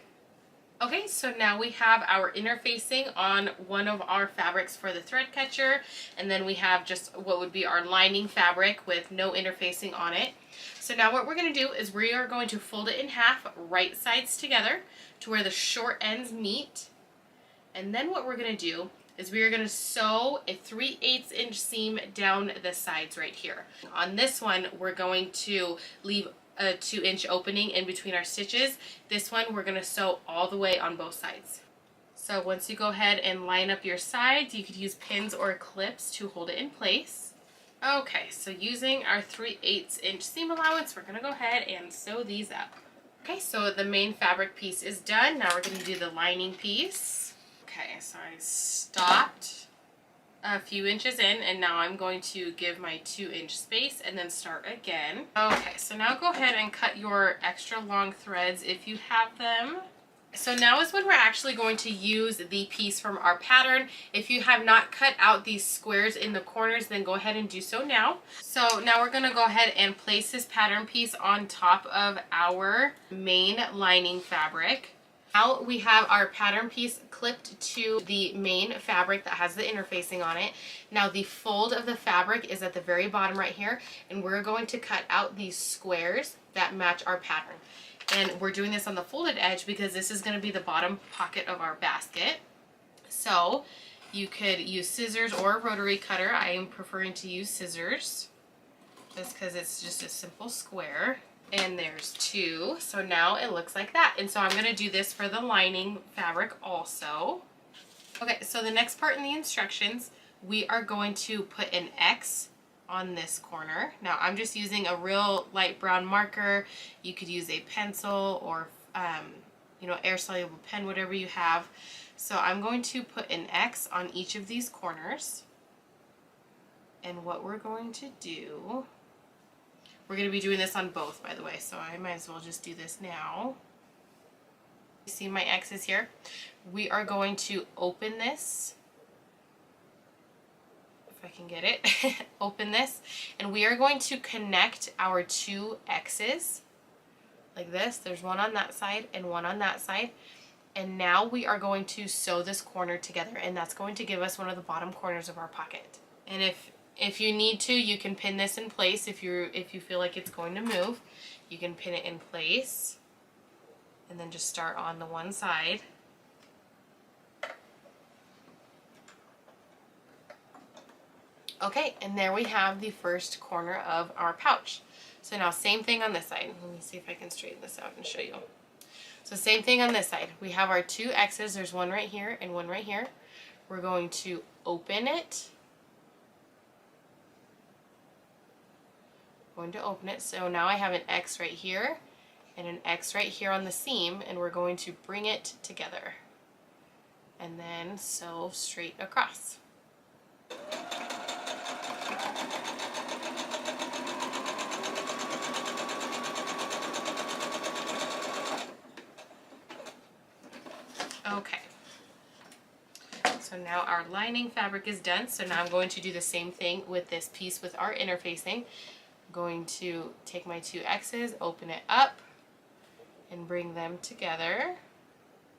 Okay, so now we have our interfacing on one of our fabrics for the thread catcher, and then we have just what would be our lining fabric with no interfacing on it. So now what we're going to do is we are going to fold it in half, right sides together to where the short ends meet. And then what we're going to do is we are going to sew a 3/8 inch seam down the sides right here. On this one, we're going to leave a 2-inch opening in between our stitches. This one we're going to sew all the way on both sides. So once you go ahead and line up your sides, you could use pins or clips to hold it in place. Okay, so using our 3/8 inch seam allowance, we're going to go ahead and sew these up. Okay, so the main fabric piece is done. Now we're going to do the lining piece. Okay, so I stopped a few inches in, and now I'm going to give my 2-inch space and then start again. Okay, so now go ahead and cut your extra long threads if you have them. So now is when we're actually going to use the piece from our pattern. If you have not cut out these squares in the corners, then go ahead and do so now. So now we're going to go ahead and place this pattern piece on top of our main lining fabric. Now we have our pattern piece clipped to the main fabric that has the interfacing on it. Now the fold of the fabric is at the very bottom right here, and we're going to cut out these squares that match our pattern. And we're doing this on the folded edge because this is going to be the bottom pocket of our basket. So you could use scissors or a rotary cutter. I am preferring to use scissors just because it's just a simple square. And there's 2, so now it looks like that. And so I'm going to do this for the lining fabric also. Okay, so the next part in the instructions, we are going to put an X on this corner. Now I'm just using a real light brown marker. You could use a pencil or air soluble pen, whatever you have. So I'm going to put an X on each of these corners. And what we're going to do, we're going to be doing this on both, by the way, so I might as well just do this now. You see my X's here? We are going to open this, if I can get it, open this, and we are going to connect our 2 X's like this. There's one on that side and one on that side. And now we are going to sew this corner together, and that's going to give us one of the bottom corners of our pocket. And if you need to, you can pin this in place. If you feel like it's going to move, you can pin it in place and then just start on the one side. Okay, and there we have the first corner of our pouch. So now same thing on this side. Let me see if I can straighten this out and show you. So same thing on this side. We have our two X's. There's one right here and one right here. We're going to open it. Going to open it. So now I have an X right here and an X right here on the seam, and we're going to bring it together and then sew straight across. Okay, so now our lining fabric is done. So now I'm going to do the same thing with this piece with our interfacing. I'm going to take my two X's, open it up, and bring them together.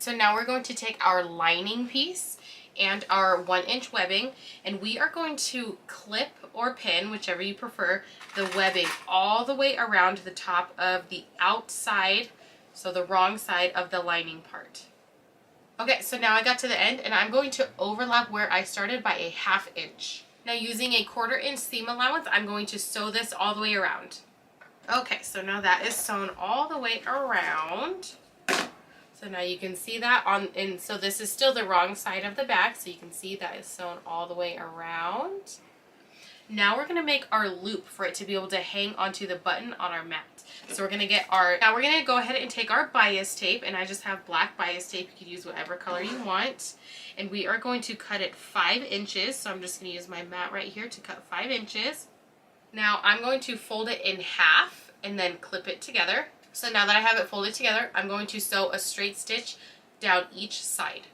So now we're going to take our lining piece and our 1-inch webbing, and we are going to clip or pin, whichever you prefer, the webbing all the way around the top of the outside, so the wrong side of the lining part. Okay, so now I got to the end, and I'm going to overlap where I started by a 1/2 inch. Now using a 1/4 inch seam allowance, I'm going to sew this all the way around. Okay, so now that is sewn all the way around. So now you can see that and so this is still the wrong side of the bag, so you can see that is sewn all the way around. Now we're gonna make our loop for it to be able to hang onto the button on our mat. So we're gonna now we're gonna go ahead and take our bias tape, and I just have black bias tape. You could use whatever color you want. And we are going to cut it 5 inches. So I'm just gonna use my mat right here to cut 5 inches. Now I'm going to fold it in half and then clip it together. So now that I have it folded together, I'm going to sew a straight stitch down each side.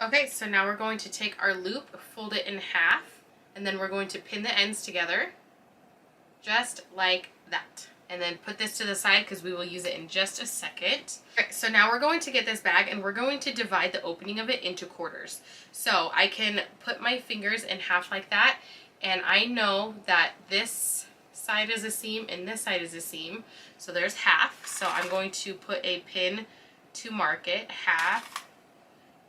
Okay, so now we're going to take our loop, fold it in half, and then we're going to pin the ends together, just like that. And then put this to the side because we will use it in just a second. Okay, so now we're going to get this bag and we're going to divide the opening of it into quarters. So I can put my fingers in half like that, and I know that this side is a seam and this side is a seam. So there's half. So I'm going to put a pin to mark it, half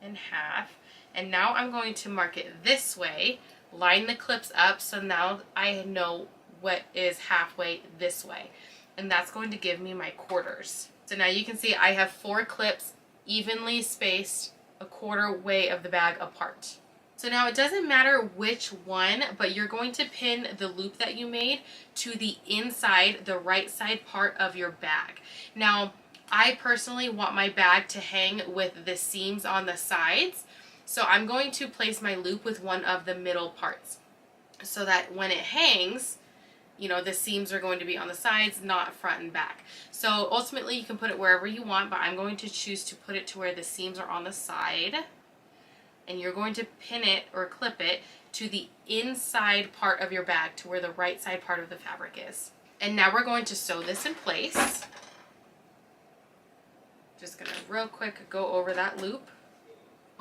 and half. And now I'm going to mark it this way, line the clips up, so now I know what is halfway this way. And that's going to give me my quarters. So now you can see I have 4 clips evenly spaced a 1/4 way of the bag apart. So now it doesn't matter which one, but you're going to pin the loop that you made to the inside, the right side part of your bag. Now, I personally want my bag to hang with the seams on the sides, so I'm going to place my loop with one of the middle parts so that when it hangs, you know, the seams are going to be on the sides, not front and back. So ultimately you can put it wherever you want, but I'm going to choose to put it to where the seams are on the side. And you're going to pin it or clip it to the inside part of your bag, to where the right side part of the fabric is. And now we're going to sew this in place. Just gonna real quick go over that loop.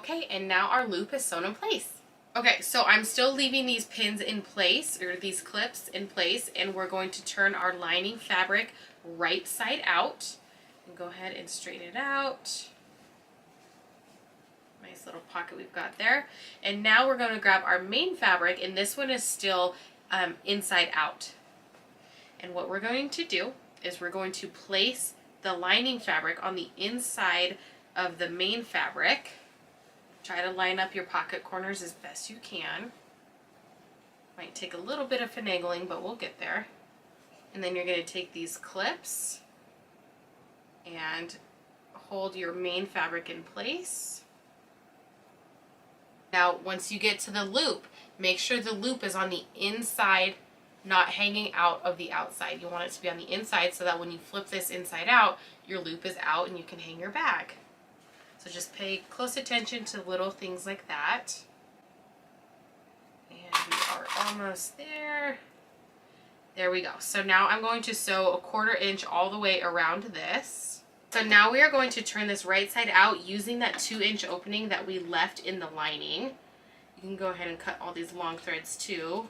Okay, and now our loop is sewn in place. Okay, so I'm still leaving these pins in place, or these clips in place, and we're going to turn our lining fabric right side out. And go ahead and straighten it out. Nice little pocket we've got there. And now we're going to grab our main fabric, and this one is still inside out. And what we're going to do is we're going to place the lining fabric on the inside of the main fabric. Try to line up your pocket corners as best you can. Might take a little bit of finagling, but we'll get there. And then you're going to take these clips and hold your main fabric in place. Now, once you get to the loop, make sure the loop is on the inside, not hanging out of the outside. You want it to be on the inside so that when you flip this inside out, your loop is out and you can hang your bag. So just pay close attention to little things like that. And we are almost there. There we go. So now I'm going to sew a 1/4 inch all the way around this. So now we are going to turn this right side out using that 2-inch opening that we left in the lining. You can go ahead and cut all these long threads too.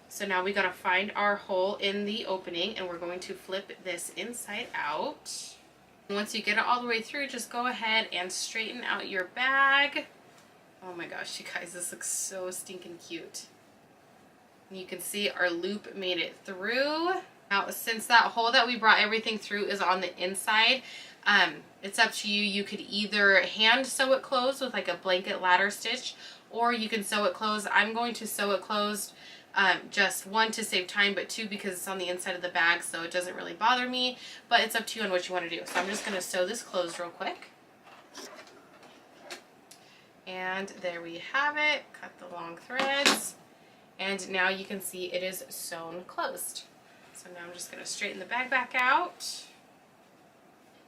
So now we got to find our hole in the opening, and we're going to flip this inside out. Once you get it all the way through, just go ahead and straighten out your bag. Oh my gosh, you guys, this looks so stinking cute. You can see our loop made it through. Now, since that hole that we brought everything through is on the inside, it's up to you. You could either hand sew it closed with like a blanket ladder stitch, or you can sew it closed. I'm going to sew it closed, just one, to save time, but two, because it's on the inside of the bag, so it doesn't really bother me, but it's up to you on what you want to do. So I'm just going to sew this closed real quick. And there we have it. Cut the long threads. And now you can see it is sewn closed. So now I'm just going to straighten the bag back out.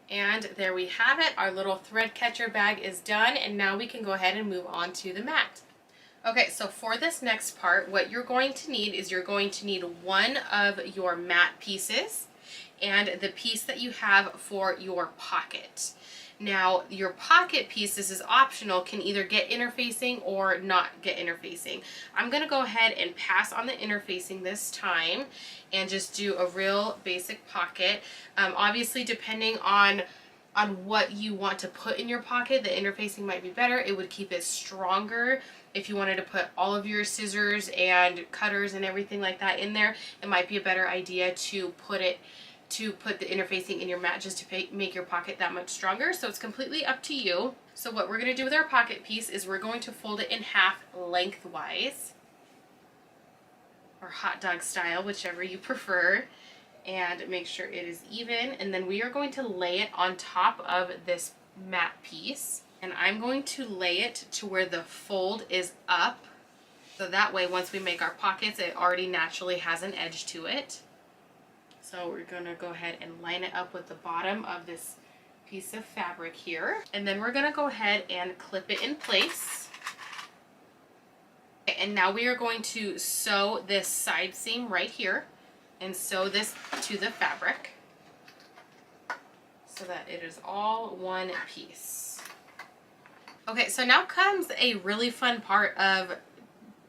And there we have it. Our little thread catcher bag is done. And now we can go ahead and move on to the mat. Okay, so for this next part, what you're going to need is you're going to need one of your mat pieces and the piece that you have for your pocket. Now, your pocket piece, this is optional, can either get interfacing or not get interfacing. I'm going to go ahead and pass on the interfacing this time and just do a real basic pocket. Obviously, depending on what you want to put in your pocket, the interfacing might be better. It would keep it stronger. If you wanted to put all of your scissors and cutters and everything like that in there, it might be a better idea to put the interfacing in your mat just to make your pocket that much stronger. So it's completely up to you. So what we're going to do with our pocket piece is we're going to fold it in half lengthwise, or hot dog style, whichever you prefer, and make sure it is even. And then we are going to lay it on top of this mat piece, and I'm going to lay it to where the fold is up, so that way once we make our pockets, it already naturally has an edge to it. So we're going to go ahead and line it up with the bottom of this piece of fabric here. And then we're going to go ahead and clip it in place. And now we are going to sew this side seam right here and sew this to the fabric so that it is all one piece. Okay, so now comes a really fun part of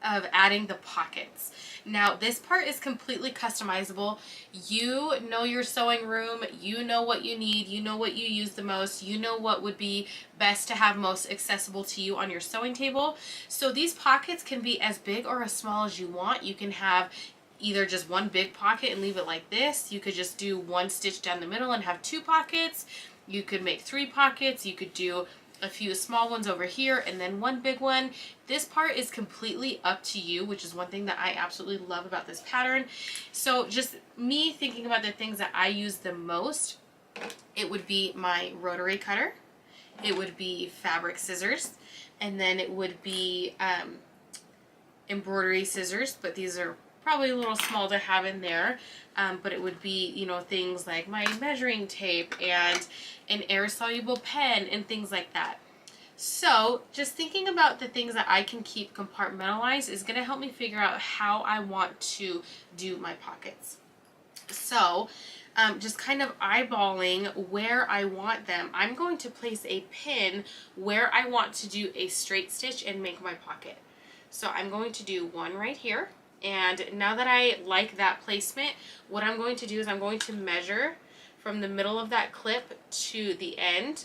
adding the pockets. Now, this part is completely customizable. You know your sewing room, you know what you need, you know what you use the most, you know what would be best to have most accessible to you on your sewing table. So these pockets can be as big or as small as you want. You can have either just one big pocket and leave it like this. You could just do one stitch down the middle and have two pockets. You could make 3 pockets. You could do a few small ones over here and then one big one. This part is completely up to you, which is one thing that I absolutely love about this pattern. So just me thinking about the things that I use the most, it would be my rotary cutter, it would be fabric scissors, and then it would be embroidery scissors, but these are probably a little small to have in there, but it would be, you know, things like my measuring tape and an air-soluble pen and things like that. So just thinking about the things that I can keep compartmentalized is going to help me figure out how I want to do my pockets. So just kind of eyeballing where I want them, I'm going to place a pin where I want to do a straight stitch and make my pocket. So I'm going to do one right here. And now that I like that placement, what I'm going to do is I'm going to measure from the middle of that clip to the end,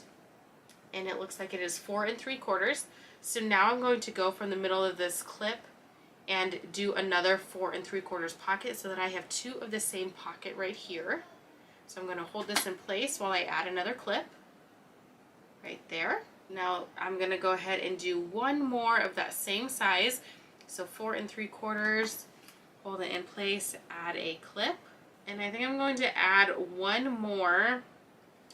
and it looks like it is 4 3/4. So now I'm going to go from the middle of this clip and do another 4 3/4 pocket so that I have 2 of the same pocket right here. So I'm going to hold this in place while I add another clip right there. Now I'm going to go ahead and do one more of that same size. So 4 3/4, hold it in place, add a clip. And I think I'm going to add one more.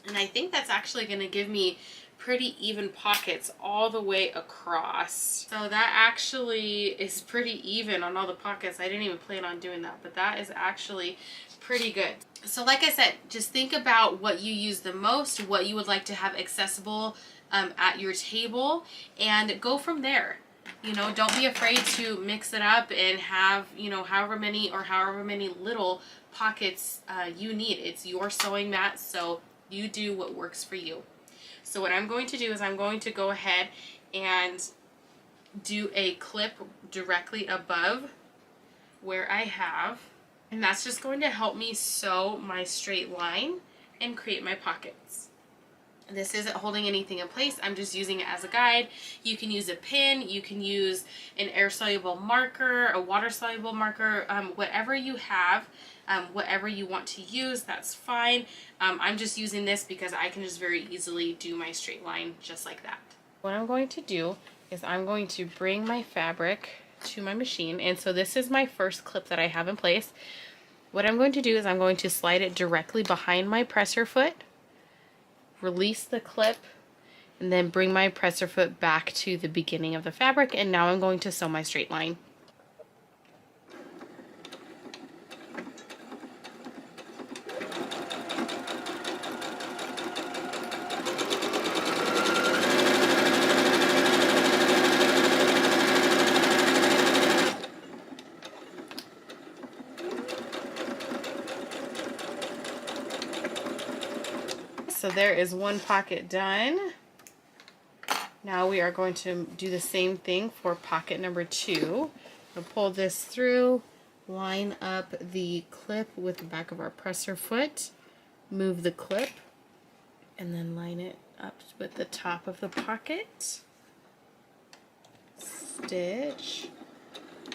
And I think that's actually going to give me pretty even pockets all the way across. So that actually is pretty even on all the pockets. I didn't even plan on doing that, but that is actually pretty good. So like I said, just think about what you use the most, what you would like to have accessible at your table, and go from there. You know, don't be afraid to mix it up and have, you know, however many little pockets you need. It's your sewing mat, so you do what works for you. So what I'm going to do is I'm going to go ahead and do a clip directly above where I have, and that's just going to help me sew my straight line and create my pockets. This isn't holding anything in place. I'm just using it as a guide. You can use a pin, you can use an air-soluble marker, a water-soluble marker, whatever you have, whatever you want to use, that's fine. I'm just using this because I can just very easily do my straight line just like that. What I'm going to do is I'm going to bring my fabric to my machine, and so this is my first clip that I have in place. What I'm going to do is I'm going to slide it directly behind my presser foot, release the clip, and then bring my presser foot back to the beginning of the fabric, and now I'm going to sew my straight line. So there is one pocket done. Now we are going to do the same thing for pocket number 2. We'll pull this through, line up the clip with the back of our presser foot, move the clip, and then line it up with the top of the pocket, stitch,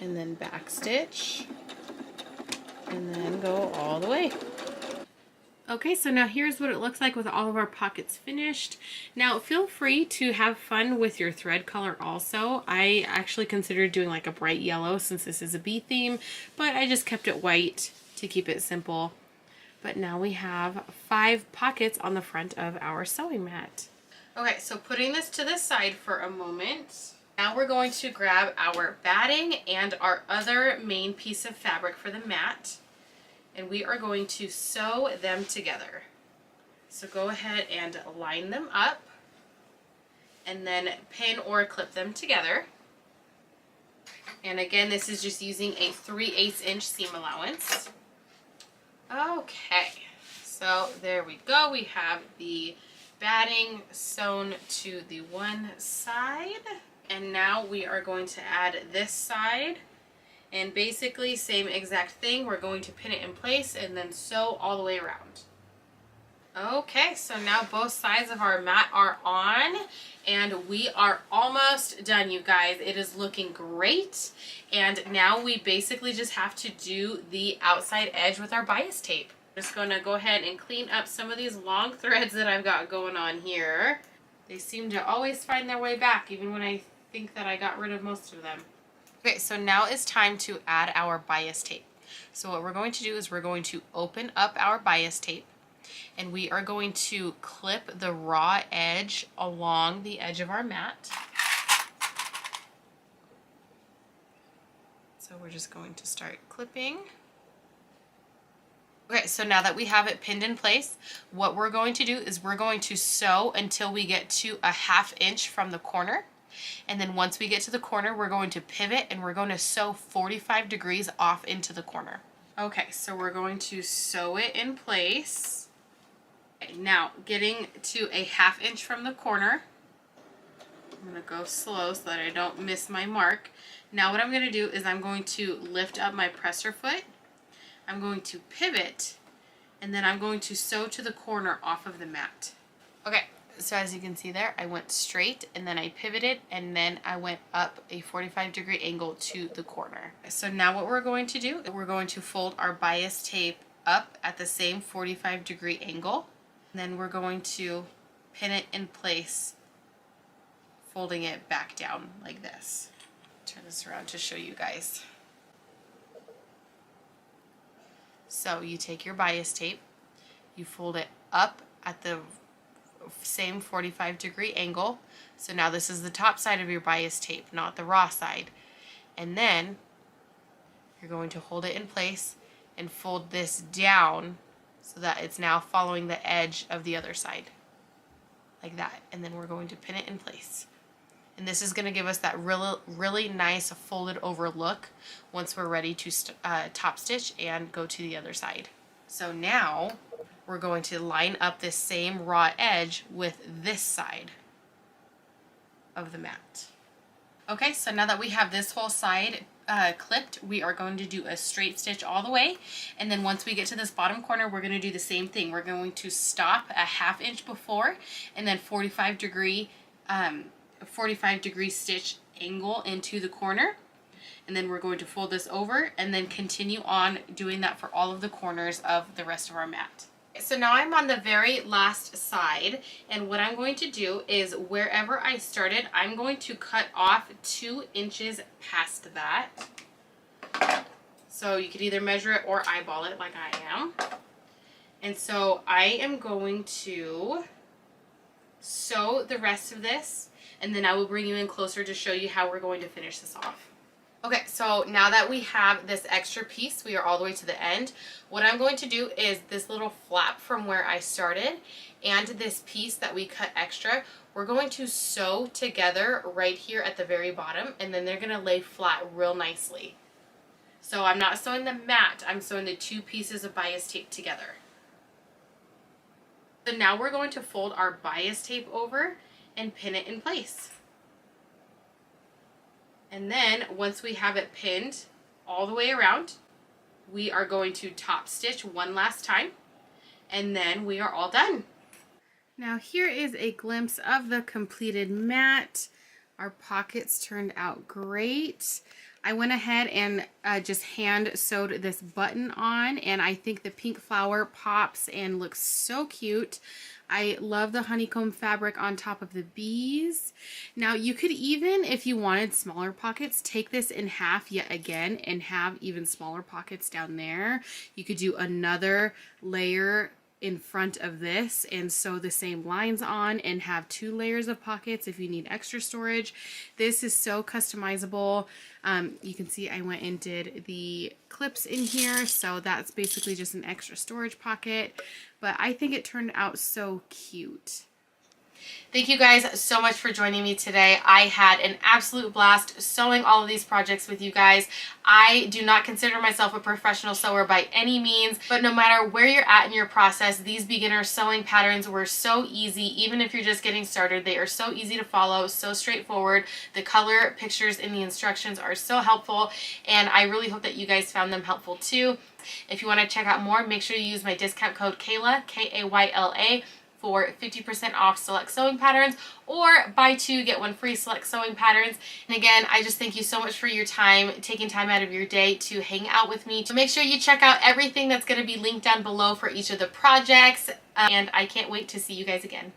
and then back stitch, and then go all the way. Okay, so now here's what it looks like with all of our pockets finished. Now feel free to have fun with your thread color also. I actually considered doing like a bright yellow since this is a bee theme, but I just kept it white to keep it simple. But now we have 5 pockets on the front of our sewing mat. Okay, so putting this to the side for a moment. Now we're going to grab our batting and our other main piece of fabric for the mat, and we are going to sew them together. So go ahead and line them up and then pin or clip them together. And again, this is just using a 3/8 inch seam allowance. Okay, so there we go. We have the batting sewn to the one side, and now we are going to add this side. And basically, same exact thing. We're going to pin it in place and then sew all the way around. Okay, so now both sides of our mat are on, and we are almost done, you guys. It is looking great. And now we basically just have to do the outside edge with our bias tape. I'm just gonna go ahead and clean up some of these long threads that I've got going on here. They seem to always find their way back, even when I think that I got rid of most of them. Okay, so now it's time to add our bias tape. So what we're going to do is we're going to open up our bias tape, and we are going to clip the raw edge along the edge of our mat. So we're just going to start clipping. Okay, so now that we have it pinned in place, what we're going to do is we're going to sew until we get to a 1/2 inch from the corner. And then once we get to the corner, we're going to pivot and we're going to sew 45 degrees off into the corner. Okay, so we're going to sew it in place. Okay, now, getting to a 1/2 inch from the corner, I'm going to go slow so that I don't miss my mark. Now what I'm going to do is I'm going to lift up my presser foot, I'm going to pivot, and then I'm going to sew to the corner off of the mat. Okay. So as you can see there, I went straight and then I pivoted and then I went up a 45-degree angle to the corner. So now what we're going to do, we're going to fold our bias tape up at the same 45-degree angle. And then we're going to pin it in place, folding it back down like this. Turn this around to show you guys. So you take your bias tape, you fold it up at the same 45-degree angle. So now this is the top side of your bias tape, not the raw side. And then you're going to hold it in place and fold this down so that it's now following the edge of the other side. Like that. And then we're going to pin it in place. And this is going to give us that really nice folded over look once we're ready to top stitch and go to the other side. So now we're going to line up this same raw edge with this side of the mat. Okay, so now that we have this whole side clipped, we are going to do a straight stitch all the way, and then once we get to this bottom corner, we're going to do the same thing. We're going to stop a 1/2 inch before, and then 45-degree stitch angle into the corner, and then we're going to fold this over and then continue on doing that for all of the corners of the rest of our mat. So now I'm on the very last side, and what I'm going to do is wherever I started, I'm going to cut off 2 inches past that. So you could either measure it or eyeball it like I am. And so I am going to sew the rest of this, and then I will bring you in closer to show you how we're going to finish this off. Okay, so now that we have this extra piece, we are all the way to the end. What I'm going to do is this little flap from where I started and this piece that we cut extra, we're going to sew together right here at the very bottom, and then they're going to lay flat real nicely. So I'm not sewing the mat, I'm sewing the 2 pieces of bias tape together. So now we're going to fold our bias tape over and pin it in place. And then once we have it pinned all the way around, we are going to top stitch one last time, and then we are all done. Now here is a glimpse of the completed mat. Our pockets turned out great. I went ahead and just hand sewed this button on, and I think the pink flower pops and looks so cute. I love the honeycomb fabric on top of the bees. Now you could even, if you wanted smaller pockets, take this in half yet again and have even smaller pockets down there. You could do another layer in front of this and sew the same lines on and have 2 layers of pockets if you need extra storage. This is so customizable. You can see I went and did the clips in here, so that's basically just an extra storage pocket, but I think it turned out so cute. Thank you guys so much for joining me today. I had an absolute blast sewing all of these projects with you guys. I do not consider myself a professional sewer by any means, but no matter where you're at in your process, these beginner sewing patterns were so easy. Even if you're just getting started, they are so easy to follow, so straightforward. The color pictures in the instructions are so helpful, and I really hope that you guys found them helpful too. If you want to check out more, make sure you use my discount code Kayla, K-A-Y-L-A, for 50% off select sewing patterns, or buy 2 get 1 free select sewing patterns. And again, I just thank you so much for your time, taking time out of your day to hang out with me. So make sure you check out everything that's going to be linked down below for each of the projects, and I can't wait to see you guys again.